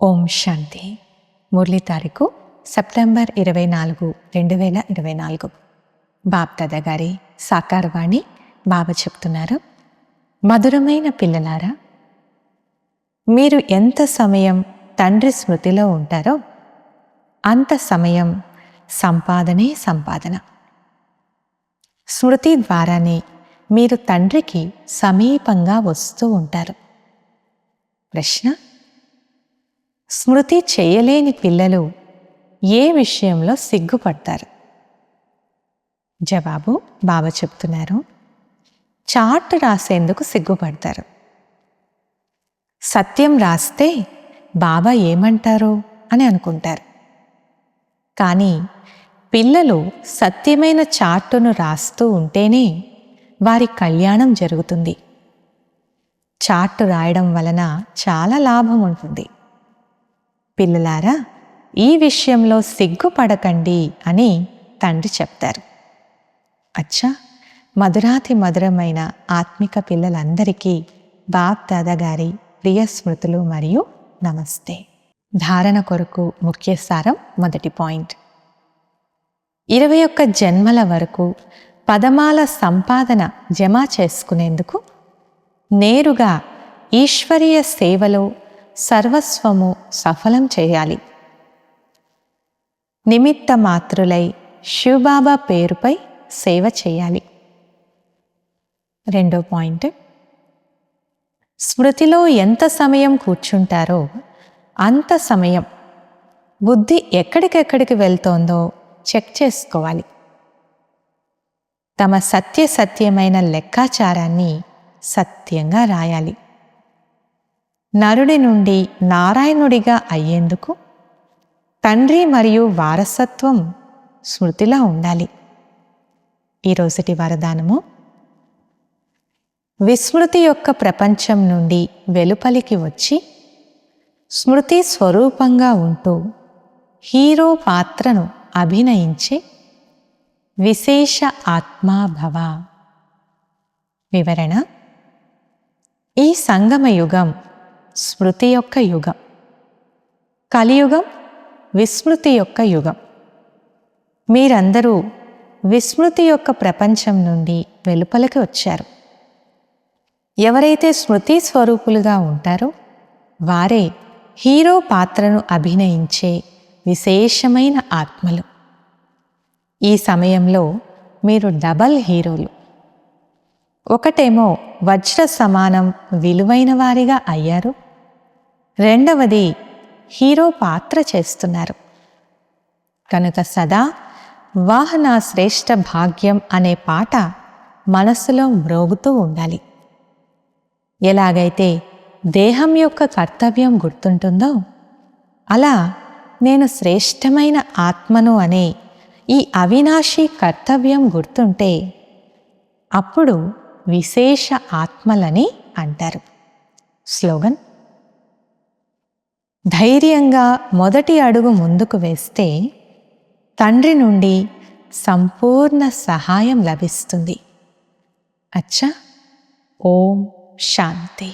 ఓం శాంతి. మురళీ తారీఖు సెప్టెంబర్ 24, 2024. బాప్దాదా గారి సాకారవాణి. బాబా చెప్తున్నారు, మధురమైన పిల్లలారా, మీరు ఎంత సమయం తండ్రి స్మృతిలో ఉంటారో అంత సమయం సంపాదనే సంపాదన. స్మృతి ద్వారానే మీరు తండ్రికి సమీపంగా వస్తూ ఉంటారు. ప్రశ్న: స్మృతి చేయలేని పిల్లలు ఏ విషయంలో సిగ్గుపడతారు? జవాబు: బాబా చెప్తున్నారు, చార్ట్ రాసేందుకు సిగ్గుపడతారు. సత్యం రాస్తే బాబా ఏమంటారో అని అనుకుంటారు. కానీ పిల్లలు సత్యమైన చార్టును రాస్తూ ఉంటేనే వారి కళ్యాణం జరుగుతుంది. చార్టు రాయడం వలన చాలా లాభం ఉంటుంది. పిల్లలారా, ఈ విషయంలో సిగ్గుపడకండి అని తండ్రి చెప్తారు. అచ్చా, మధురాతి మధురమైన ఆత్మిక పిల్లలందరికీ బాప్ దాదా గారి ప్రియ స్మృతులు మరియు నమస్తే. ధారణ కొరకు ముఖ్య సారం. మొదటి పాయింట్: 21 జన్మల వరకు పదమాల సంపాదన జమ చేసుకునేందుకు నేరుగా ఈశ్వరీయ సేవలో సర్వస్వము సఫలం చేయాలి. నిమిత్త మాత్రులై శివబాబా పేరుపై సేవ చేయాలి. రెండో పాయింట్: స్మృతిలో ఎంత సమయం కూర్చుంటారో అంత సమయం బుద్ధి ఎక్కడికెక్కడికి వెళ్తోందో చెక్ చేసుకోవాలి. తమ సత్యమైన లెక్కాచారాన్ని సత్యంగా రాయాలి. నరుడి నుండి నారాయణుడిగా అయ్యేందుకు తండ్రి మరియు వారసత్వం స్మృతిలో ఉండాలి. ఈరోజుటి వరదానము: విస్మృతి యొక్క ప్రపంచం నుండి వెలుపలికి వచ్చి స్మృతి స్వరూపంగా ఉంటూ హీరో పాత్రను అభినయించే విశేష ఆత్మాభవ. వివరణ: ఈ సంగమ యుగం స్మృతి యొక్క యుగం, కలియుగం విస్మృతి యొక్క యుగం. మీరందరూ విస్మృతి యొక్క ప్రపంచం నుండి వెలుపలికి వచ్చారు. ఎవరైతే స్మృతి స్వరూపులుగా ఉంటారో వారే హీరో పాత్రను అభినయించే విశేషమైన ఆత్మలు. ఈ సమయంలో మీరు డబల్ హీరోలు. ఒకటేమో వజ్ర సమానం విలువైన వారిగా అయ్యారు, రెండవది హీరో పాత్ర చేస్తున్నారు. కనుక సదా వాహ్ నా శ్రేష్ఠ భాగ్యం అనే పాట మనసులో మ్రోగుతూ ఉండాలి. ఎలాగైతే దేహం యొక్క కర్తవ్యం గుర్తుంటుందో అలా నేను శ్రేష్టమైన ఆత్మను అనే ఈ అవినాశి కర్తవ్యం గుర్తుంటే అప్పుడు విశేష ఆత్మలని అంటారు. స్లోగన్: ధైర్యంగా మొదటి అడుగు ముందుకు వేస్తే తండ్రి నుండి సంపూర్ణ సహాయం లభిస్తుంది. అచ్చా, ఓం శాంతి.